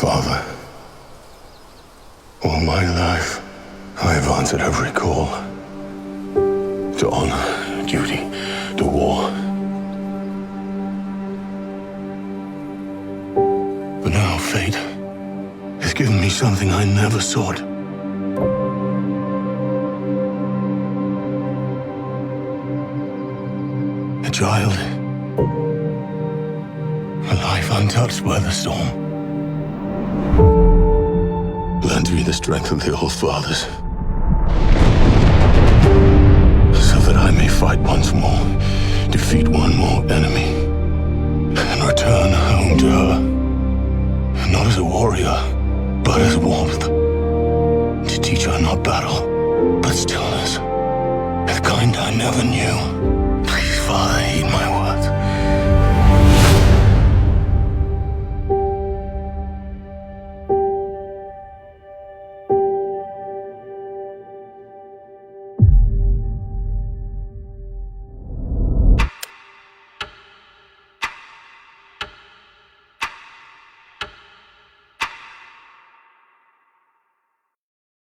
Father, all my life, I have answered every call to honor, duty, to war. But now fate has given me something I never sought. A child, a life untouched by the storm. Lend me the strength of the old fathers, so that I may fight once more, defeat one more enemy, and return home to her, not as a warrior, but as warmth